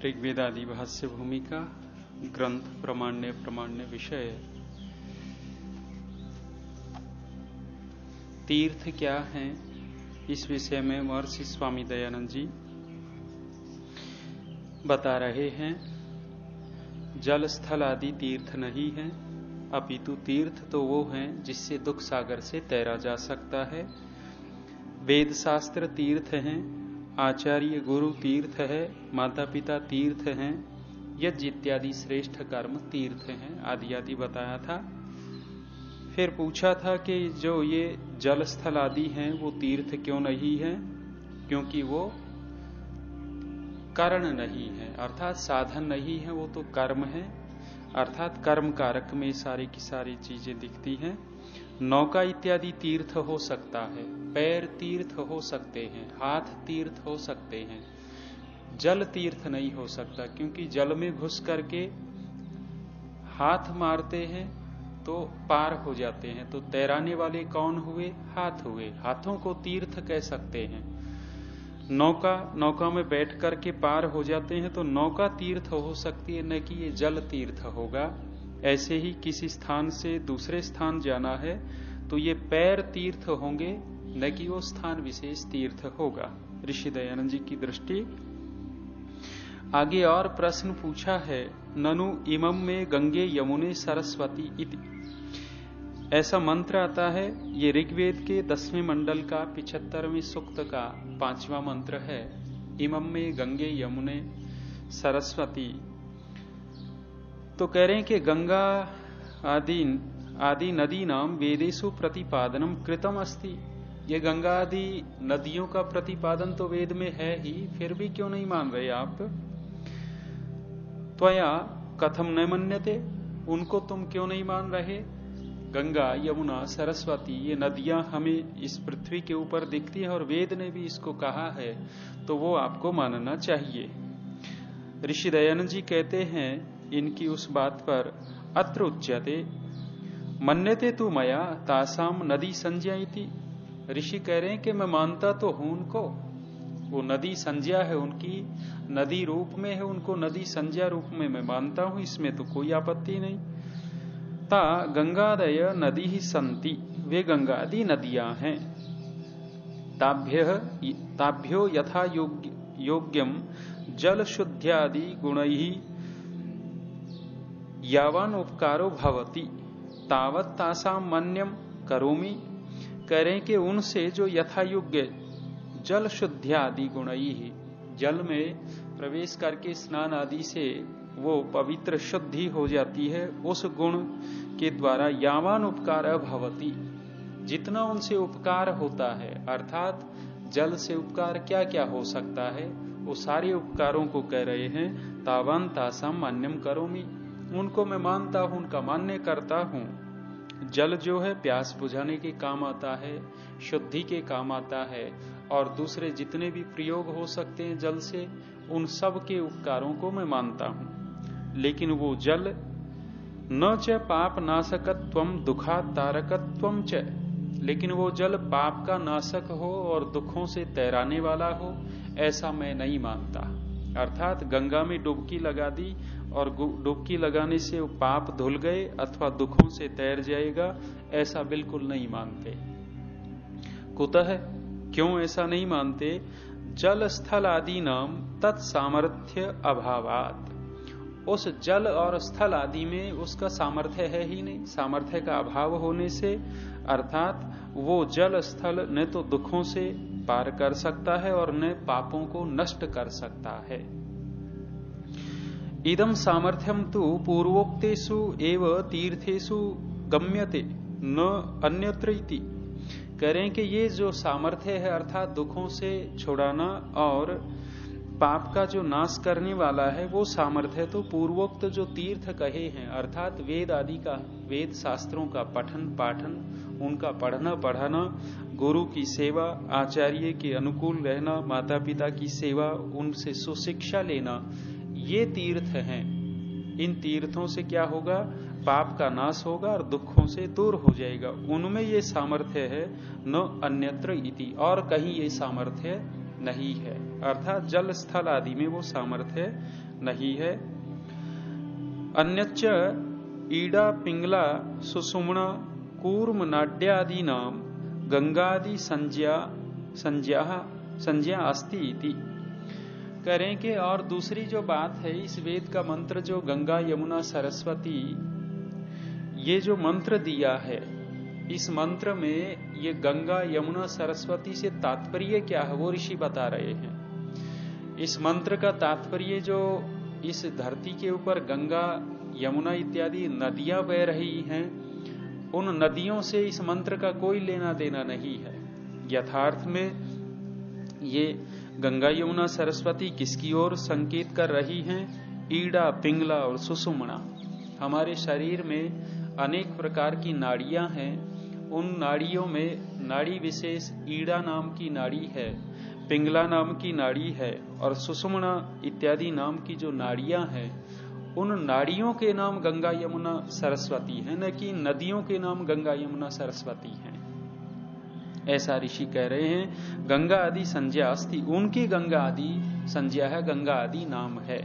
ऋग्वेद आदि भाष्य भूमिका ग्रंथ प्रमाण्य विषय। तीर्थ क्या है, इस विषय में महर्षि स्वामी दयानंद जी बता रहे हैं। जल स्थल आदि तीर्थ नहीं है, अपितु तीर्थ तो वो हैं जिससे दुख सागर से तैरा जा सकता है। वेद शास्त्र तीर्थ हैं, आचार्य गुरु तीर्थ है, माता पिता तीर्थ हैं, यज्ञ इत्यादि श्रेष्ठ कर्म तीर्थ हैं, आदि आदि बताया था। फिर पूछा था कि जो ये जल स्थल आदि हैं वो तीर्थ क्यों नहीं है? क्योंकि वो कारण नहीं है, अर्थात साधन नहीं है, वो तो कर्म है, अर्थात कर्म कारक में सारी की सारी चीजें दिखती हैं। नौका इत्यादि तीर्थ हो सकता है, पैर तीर्थ हो सकते हैं, हाथ तीर्थ हो सकते हैं, जल तीर्थ नहीं हो सकता, क्योंकि जल में घुस करके हाथ मारते हैं तो पार हो जाते हैं। तो तैराने वाले कौन हुए? हाथ हुए, हाथों को तीर्थ कह सकते हैं। नौका में बैठ करके पार हो जाते हैं तो नौका तीर्थ हो सकती है, न कि ये जल तीर्थ होगा। ऐसे ही किसी स्थान से दूसरे स्थान जाना है तो ये पैर तीर्थ होंगे, न कि वो स्थान विशेष तीर्थ होगा। ऋषि दयानंद जी की दृष्टि। आगे और प्रश्न पूछा है, ननु इमम में गंगे यमुने सरस्वती इति। ऐसा मंत्र आता है, ये ऋग्वेद के 10वें मंडल का 75वें सूक्त का 5वां मंत्र है। इमम में गंगे यमुने सरस्वती। तो कह रहे हैं कि गंगा आदि नदी नाम वेदेषु प्रतिपादनम कृतम अस्ति। ये गंगा आदि नदियों का प्रतिपादन तो वेद में है ही, फिर भी क्यों नहीं मान रहे आप? त्वया कथम न मन्यते, उनको तुम क्यों नहीं मान रहे? गंगा यमुना सरस्वती ये नदियां हमें इस पृथ्वी के ऊपर दिखती है और वेद ने भी इसको कहा है, तो वो आपको मानना चाहिए। ऋषि दयानंद जी कहते हैं इनकी उस बात पर, अत्र उच्यते मन्यते तु मया तासाम नदी संज्ञाइति। ऋषि कह रहे हैं कि मैं मानता तो हूं उनको, वो नदी संज्ञा है उनकी, नदी रूप में है, उनको नदी संज्ञा रूप में मैं मानता हूं, इसमें तो कोई आपत्ति नहीं। ता गंगादय नदी ही संति, वे गंगादि नदियां हैं। ताभ्यो यथा योग्यम जल शुद्ध्यादि गुणैहि यावान उपकारो भवति तावत तासाम मन्यम करोमि। करें कि उनसे जो यथा योग्य जल शुद्ध्यादि गुणैहि, जल में प्रवेश करके स्नान आदि से वो पवित्र शुद्धि हो जाती है, उस गुण के द्वारा यावान उपकार भवति, जितना उनसे उपकार होता है, अर्थात जल से उपकार क्या क्या हो सकता है, वो सारे उपकारों को कह रहे हैं। तावान तासाम मान्यम करोमि, उनको मैं मानता हूं, उनका मान्य करता हूं। जल जो है प्यास बुझाने के काम आता है, शुद्धि के काम आता है, और दूसरे जितने भी प्रयोग हो सकते हैं जल से, उन सब के उपकारों को मैं मानता हूं। लेकिन वो जल न च पाप नाशकत्वम दुखा तारकत्वम च, लेकिन वो जल पाप का नाशक हो और दुखों से तैराने वाला हो, ऐसा मैं नहीं मानता। अर्थात गंगा में डुबकी लगा दी और डुबकी लगाने से वो पाप धुल गए अथवा दुखों से तैर जाएगा, ऐसा बिल्कुल नहीं मानते। कुतः, क्यों ऐसा नहीं मानते? जल स्थल आदि नाम तत्सामर्थ्य अभावात, उस जल और स्थल आदि में उसका सामर्थ्य है ही नहीं, सामर्थ्य का अभाव होने से, अर्थात वो जल स्थल न तो दुखों से पार कर सकता है और न पापों को नष्ट कर सकता है। इदम सामर्थ्यम तु पूर्वोक्तेषु एव तीर्थेषु गम्यते न अन्यत्र इति। करें कि ये जो सामर्थ्य है, अर्थात दुखों से छुड़ाना और पाप का जो नाश करने वाला है, वो सामर्थ्य तो पूर्वोक्त जो तीर्थ कहे हैं, अर्थात वेद आदि का, वेद शास्त्रों का पठन पाठन, उनका पढ़ना पढ़ाना, गुरु की सेवा, आचार्य के अनुकूल रहना, माता पिता की सेवा, उनसे सुशिक्षा लेना, ये तीर्थ हैं। इन तीर्थों से क्या होगा? पाप का नाश होगा और दुखों से दूर हो जाएगा। उनमें ये सामर्थ्य है, न अन्यत्र इति, और कहीं ये सामर्थ्य नहीं है। अर्थात जल स्थल आदि में वो सामर्थ्य नहीं है। अन्यच्च ईड़ा पिंगला सुषुम्ना कूर्म नाड्यादि नाम गंगादि संज्ञा अस्ति इति। करें कि और दूसरी जो बात है, इस वेद का मंत्र जो गंगा यमुना सरस्वती ये जो मंत्र दिया है, इस मंत्र में ये गंगा यमुना सरस्वती से तात्पर्य क्या है वो ऋषि बता रहे हैं। इस मंत्र का तात्पर्य जो इस धरती के ऊपर गंगा यमुना इत्यादि नदियां बह रही हैं, उन नदियों से इस मंत्र का कोई लेना देना नहीं है। यथार्थ में ये गंगा यमुना सरस्वती किसकी ओर संकेत कर रही हैं? ईड़ा पिंगला और सुषुम्ना। हमारे शरीर में अनेक प्रकार की नाड़ियां हैं। उन नाड़ियों में नाड़ी विशेष ईड़ा नाम की नाड़ी है, पिंगला नाम की नाड़ी है और सुषुम्ना इत्यादि नाम की जो नाड़ियां हैं, उन नाड़ियों के नाम गंगा यमुना सरस्वती है, न कि नदियों के नाम गंगा यमुना सरस्वती हैं। ऐसा ऋषि कह रहे हैं। गंगा आदि संज्ञा अस्ति, उनकी गंगा आदि संज्ञा है, गंगा आदि नाम है।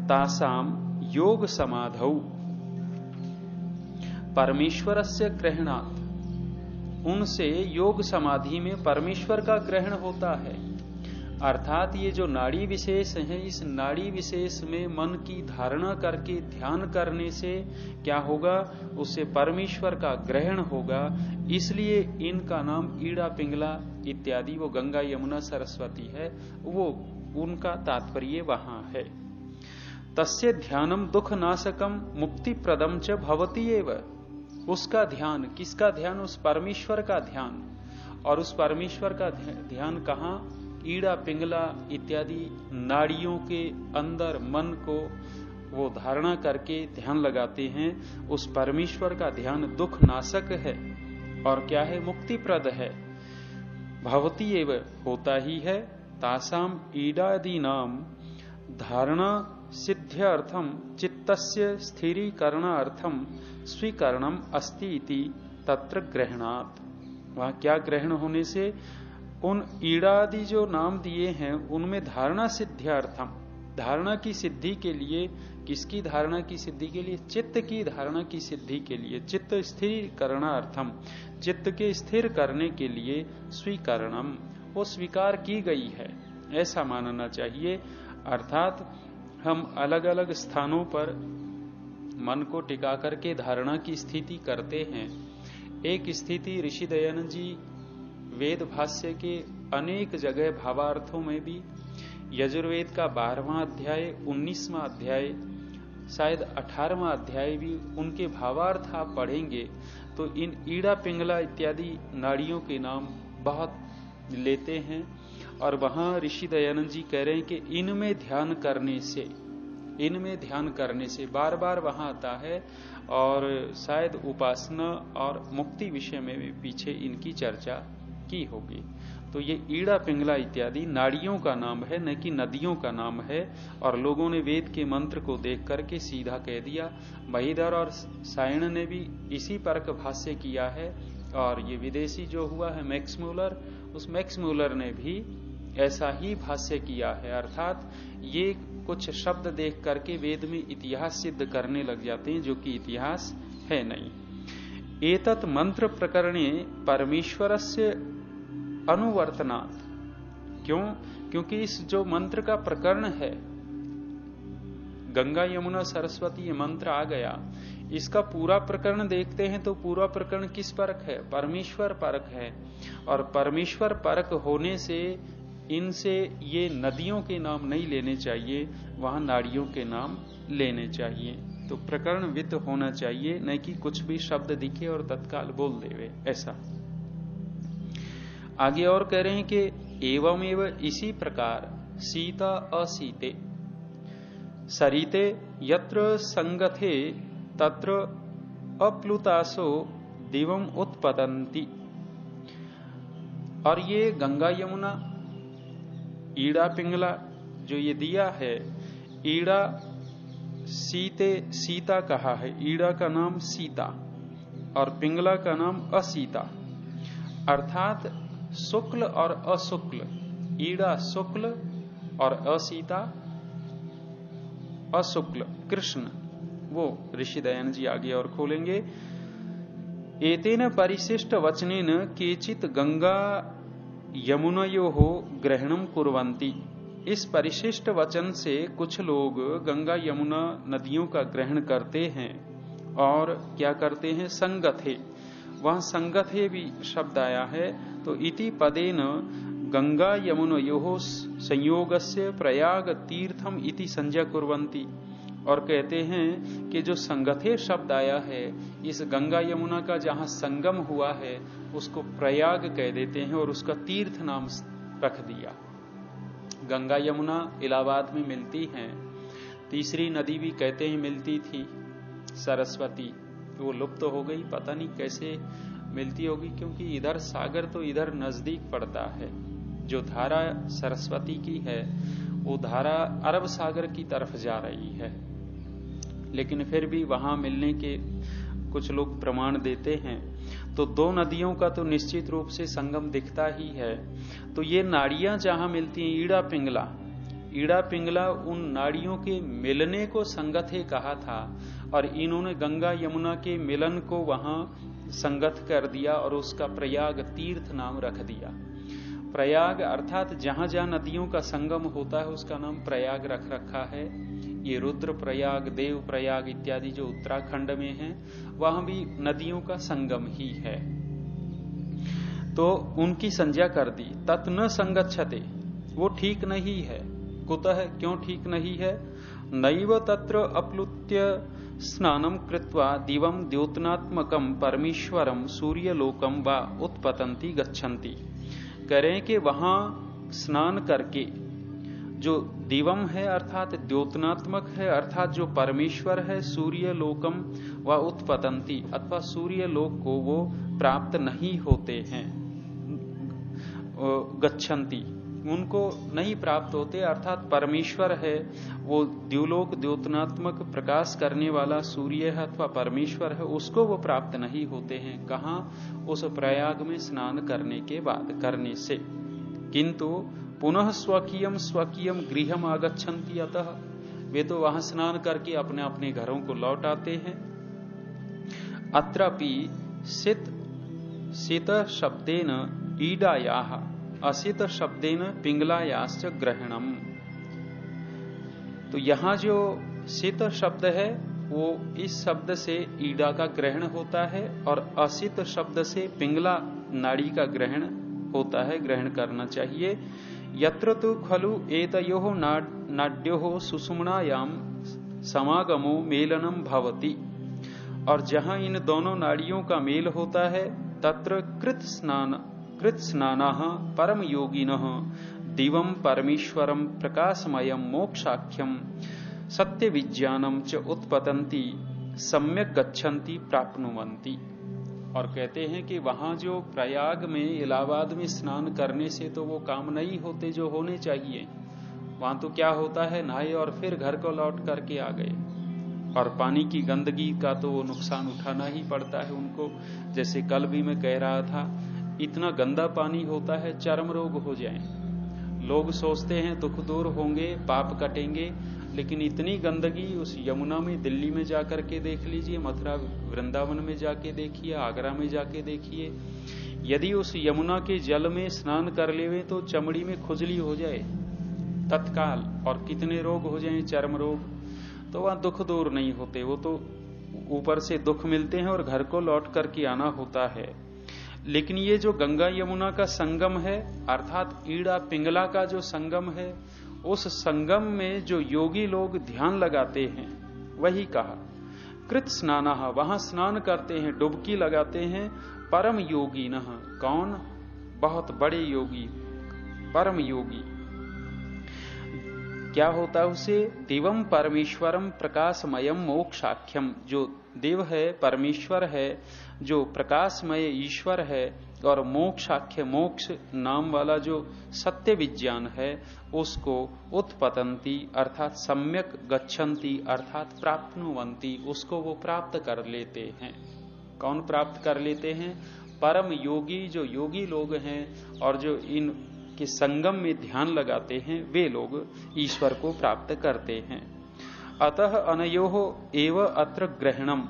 तासाम योग समाधौ परमेश्वरस्य ग्रहणात्, उनसे योग समाधि में परमेश्वर का ग्रहण होता है। अर्थात ये जो नाड़ी विशेष है, इस नाड़ी विशेष में मन की धारणा करके ध्यान करने से क्या होगा? उससे परमेश्वर का ग्रहण होगा। इसलिए इनका नाम ईड़ा पिंगला इत्यादि वो गंगा यमुना सरस्वती है, वो उनका तात्पर्य वहां है। तस्य ध्यानम दुख नाशकम मुक्ति प्रदम च भवति एव, उसका ध्यान, किसका ध्यान? उस परमेश्वर का ध्यान। और उस परमेश्वर का ध्यान कहाँ? ईड़ा पिंगला इत्यादि नाड़ियों के अंदर मन को वो धारणा करके ध्यान लगाते हैं। उस परमेश्वर का ध्यान दुख नाशक है और क्या है? मुक्तिप्रद है। भवति एव, होता ही है। तासाम ईडादि नाम धारणा सिद्ध्यर्थम चित्तस्य स्थिरीकरणार्थम स्वीकरणम अस्ति इति तत्र ग्रहणात्। वहां क्या ग्रहण होने से? उन ईड़ादि जो नाम दिए हैं उनमें धारणा सिद्ध्यर्थम, धारणा की सिद्धि के लिए, किसकी धारणा की सिद्धि के लिए? चित्त की धारणा की सिद्धि के लिए, चित्त स्थिरीकरणार्थम, चित्त के स्थिर करने के लिए स्वीकरणम, वो स्वीकार की गई है, ऐसा मानना चाहिए। अर्थात हम अलग अलग स्थानों पर मन को टिका करके धारणा की स्थिति करते हैं। एक स्थिति ऋषि दयानंद जी वेद भाष्य के अनेक जगह भावार्थों में भी, यजुर्वेद का 12वां अध्याय, 19वां अध्याय, शायद 18वां अध्याय भी उनके भावार्थ आप पढ़ेंगे तो इन ईड़ा पिंगला इत्यादि नाड़ियों के नाम बहुत लेते हैं। और वहां ऋषि दयानंद जी कह रहे हैं कि इनमें ध्यान करने से बार बार वहां आता है। और शायद उपासना और मुक्ति विषय में भी पीछे इनकी चर्चा की होगी। तो ये ईड़ा पिंगला इत्यादि नाड़ियों का नाम है, न कि नदियों का नाम है। और लोगों ने वेद के मंत्र को देख करके सीधा कह दिया। महिधर और सायण ने भी इसी पर भाष्य किया है। और ये विदेशी जो हुआ है मैक्स म्यूलर, उस मैक्स म्यूलर ने भी ऐसा ही भाष्य किया है। अर्थात ये कुछ शब्द देख करके वेद में इतिहास सिद्ध करने लग जाते हैं, जो कि इतिहास है नहीं। एतत् मंत्र प्रकरणे परमेश्वरस्य अनुवर्तनात्, क्यों? क्योंकि इस जो मंत्र का प्रकरण है, गंगा यमुना सरस्वती ये मंत्र आ गया, इसका पूरा प्रकरण देखते हैं तो पूरा प्रकरण किस परक है? परमेश्वर परक है। और परमेश्वर परक होने से इनसे ये नदियों के नाम नहीं लेने चाहिए, वहां नाड़ियों के नाम लेने चाहिए। तो प्रकरण वित्त होना चाहिए, न कि कुछ भी शब्द दिखे और तत्काल बोल देवे, ऐसा। आगे और कह रहे हैं कि एवं एवं इसी प्रकार सीता असीते सरिते यत्र संगथे तत्र अप्लुतासो दिवम उत्पतंती। और ये गंगा यमुना ईड़ा पिंगला जो ये दिया है, ईड़ा सीता कहा है, ईड़ा का नाम सीता और पिंगला का नाम असीता। अर्थात शुक्ल और अशुक्ल, ईड़ा शुक्ल और असीता अशुक्ल कृष्ण, वो ऋषि दयानंद जी आगे और खोलेंगे। एतेन परिशिष्ट वचनेन केचित गंगा यमुनयोः ग्रहणम कुर्वन्ति। इस परिशिष्ट वचन से कुछ लोग गंगा यमुना नदियों का ग्रहण करते हैं और क्या करते हैं, संगथे, वहां संगथे भी शब्द आया है, तो इति पदेन गंगा यमुनयोः संयोगस्य प्रयाग तीर्थम इति संज्ञा कुर्वन्ति। और कहते हैं कि जो संगथे शब्द आया है, इस गंगा यमुना का जहां संगम हुआ है उसको प्रयाग कह देते हैं और उसका तीर्थ नाम रख दिया। गंगा यमुना इलाहाबाद में मिलती हैं। तीसरी नदी भी कहते हैं मिलती थी, सरस्वती, वो लुप्त तो हो गई, पता नहीं कैसे मिलती होगी, क्योंकि इधर सागर तो इधर नजदीक पड़ता है। जो धारा सरस्वती की है वो धारा अरब सागर की तरफ जा रही है, लेकिन फिर भी वहां मिलने के कुछ लोग प्रमाण देते हैं। तो दो नदियों का तो निश्चित रूप से संगम दिखता ही है। तो ये नाड़ियां जहां मिलती हैं, ईड़ा पिंगला उन नाड़ियों के मिलने को संगथे कहा था, और इन्होंने गंगा यमुना के मिलन को वहां संगत कर दिया और उसका प्रयाग तीर्थ नाम रख दिया। प्रयाग अर्थात जहां जहां नदियों का संगम होता है उसका नाम प्रयाग रख रखा है। ये रुद्र प्रयाग, देव प्रयाग इत्यादि जो उत्तराखंड में है, वहां भी नदियों का संगम ही है। तो उनकी संज्ञा कर दी। तत् न संगच्छते, वो ठीक नहीं है। कुतः, क्यों ठीक नहीं है? नैव तत्र अपलुत्य स्नानम कृत्वा दिवम द्योतनात्मकम परमेश्वरम सूर्यलोकम वा उत्पतंती गच्छन्ति। करें कि वहां स्नान करके जो दिवम है अर्थात द्योतनात्मक है, अर्थात जो परमेश्वर है, सूर्य लोकम व उत्पतंती, अथवा सूर्य लोक को वो प्राप्त नहीं होते हैं, गच्छन्ति, उनको नहीं प्राप्त होते, अर्थात परमेश्वर है वो द्युलोक द्योतनात्मक प्रकाश करने वाला सूर्य है अथवा परमेश्वर है, उसको वो प्राप्त नहीं होते हैं। कहाँ? उस प्रयाग में स्नान करने के बाद, करने से। किंतु पुनः स्वकीयम गृहम आगच्छन्ति, अतः वे तो वहां स्नान करके अपने अपने घरों को लौट आते हैं। अत्रापि सित शब्देन ईडायाः असित शब्देन पिंगलायाश्च ग्रहणम। तो यहां जो सित शब्द है वो इस शब्द से ईडा का ग्रहण होता है, और असित शब्द से पिंगला नाड़ी का ग्रहण होता है, ग्रहण करना चाहिए। यत्र तु खलु एतयोः नाड्योः सुषुम्नायां समागमो मेलनम भवति। और जहां इन दोनों नाड़ियों का मेल होता है, तत्र कृत स्नानाः परम योगिनः दिवम परमेश्वरम प्रकाशमयम मोक्षाख्यम सत्य विज्ञानम च उत्पतन्ति सम्यक गच्छन्ति प्राप्नुवन्ति। और कहते हैं कि वहां जो प्रयाग में, इलाहाबाद में स्नान करने से तो वो काम नहीं होते जो होने चाहिए। वहां तो क्या होता है, नहाए और फिर घर को लौट करके आ गए, और पानी की गंदगी का तो वो नुकसान उठाना ही पड़ता है उनको। जैसे कल भी मैं कह रहा था, इतना गंदा पानी होता है चर्म रोग हो जाए। लोग सोचते हैं दुख दूर होंगे, पाप कटेंगे, लेकिन इतनी गंदगी उस यमुना में, दिल्ली में जाकर के देख लीजिए, मथुरा वृंदावन में जाके देखिए, आगरा में जाके देखिए, यदि उस यमुना के जल में स्नान कर लेवे तो चमड़ी में खुजली हो जाए तत्काल, और कितने रोग हो जाए, चर्म रोग। तो वहां दुख दूर नहीं होते, वो तो ऊपर से दुख मिलते हैं और घर को लौट करके आना होता है। लेकिन ये जो गंगा यमुना का संगम है, अर्थात ईड़ा पिंगला का जो संगम है, उस संगम में जो योगी लोग ध्यान लगाते हैं, वही कहा कृत स्नानाः, वहां स्नान करते हैं, डुबकी लगाते हैं, परम योगी नः, कौन? बहुत बड़े योगी, परम योगी। क्या होता है उसे? दिवम परमेश्वरम प्रकाशमयम मोक्षाख्यम, जो देव है, परमेश्वर है, जो प्रकाशमय ईश्वर है, और मोक्षाख्य, मोक्ष नाम वाला जो सत्य विज्ञान है, उसको उत्पतंती अर्थात सम्यक गच्छन्ति अर्थात प्राप्नुवन्ति, उसको वो प्राप्त कर लेते हैं। कौन प्राप्त कर लेते हैं? परम योगी, जो योगी लोग हैं और जो इन के संगम में ध्यान लगाते हैं, वे लोग ईश्वर को प्राप्त करते हैं। अतः अनयोः एव अत्र ग्रहणम,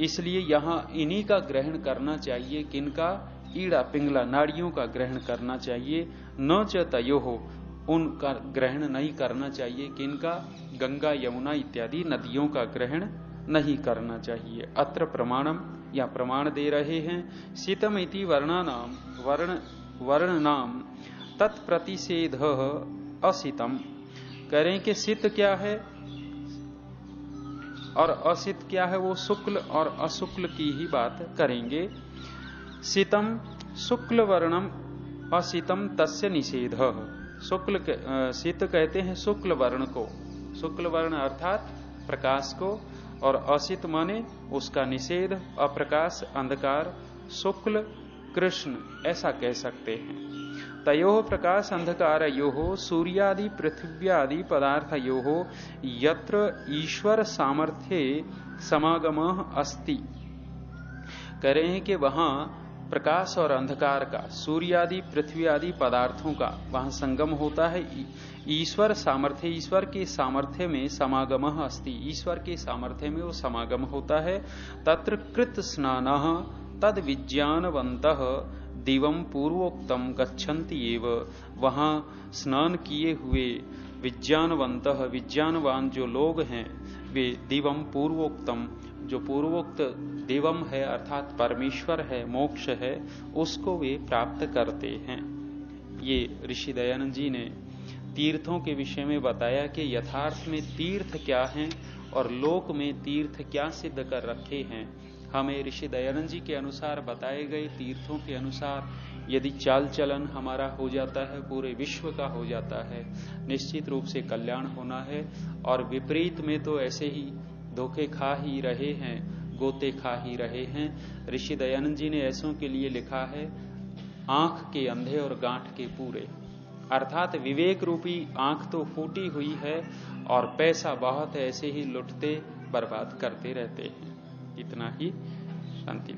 इसलिए यहाँ इन्हीं का ग्रहण करना चाहिए। किनका? ईड़ा पिंगला नाड़ियों का ग्रहण करना चाहिए। न च तयोः, उनका ग्रहण नहीं करना चाहिए। किनका? गंगा यमुना इत्यादि नदियों का ग्रहण नहीं करना चाहिए। अत्र प्रमाणम, या प्रमाण दे रहे हैं। शीतम इति वर्णानाम वर्णनाम तत्प्रतिषेध अशीतम। करें कि शीत क्या है और अशीत क्या है, वो शुक्ल और अशुक्ल की ही बात करेंगे। शीतम शुक्ल वर्णम अशीतम तस्य निषेध। शुक्ल शीत कहते हैं शुक्ल वर्ण को, शुक्ल वर्ण अर्थात प्रकाश को, और अशीत माने उसका निषेध, अप्रकाश अंधकार, शुक्ल कृष्ण ऐसा कह सकते हैं। तयोः प्रकाश अंधकारयोः सूर्यादि पृथिव्यादि पदार्थयोः यत्र ईश्वर सामर्थ्ये समागमः अस्ति। कह रहे हैं कि वहां प्रकाश और अंधकार का, सूर्यादि पृथ्वी आदि पदार्थों का वहां संगम होता है। ईश्वर सामर्थ्य, ईश्वर के सामर्थ्य में समागमः अस्ति, ईश्वर के सामर्थ्य में वो समागम होता है। तत्र कृत स्नानः तद विज्ञानवन्तः दिवम पूर्वोक्तम गच्छन्ति एव। वहां स्नान किए हुए विज्ञानवन्तः, विज्ञानवान जो लोग हैं, वे दिवम पूर्वोक्तम, जो पूर्वोक्त दिवम है अर्थात परमेश्वर है, मोक्ष है, उसको वे प्राप्त करते हैं। ये ऋषि दयानंद जी ने तीर्थों के विषय में बताया कि यथार्थ में तीर्थ क्या हैं और लोक में तीर्थ क्या सिद्ध कर रखे हैं। हमें ऋषि दयानंद जी के अनुसार बताए गए तीर्थों के अनुसार यदि चाल चलन हमारा हो जाता है, पूरे विश्व का हो जाता है, निश्चित रूप से कल्याण होना है। और विपरीत में तो ऐसे ही धोखे खा ही रहे हैं, गोते खा ही रहे हैं। ऋषि दयानंद जी ने ऐसों के लिए लिखा है, आंख के अंधे और गांठ के पूरे, अर्थात विवेक रूपी आंख तो फूटी हुई है और पैसा बहुत है, ऐसे ही लुटते बर्बाद करते रहते हैं। इतना ही। शांति।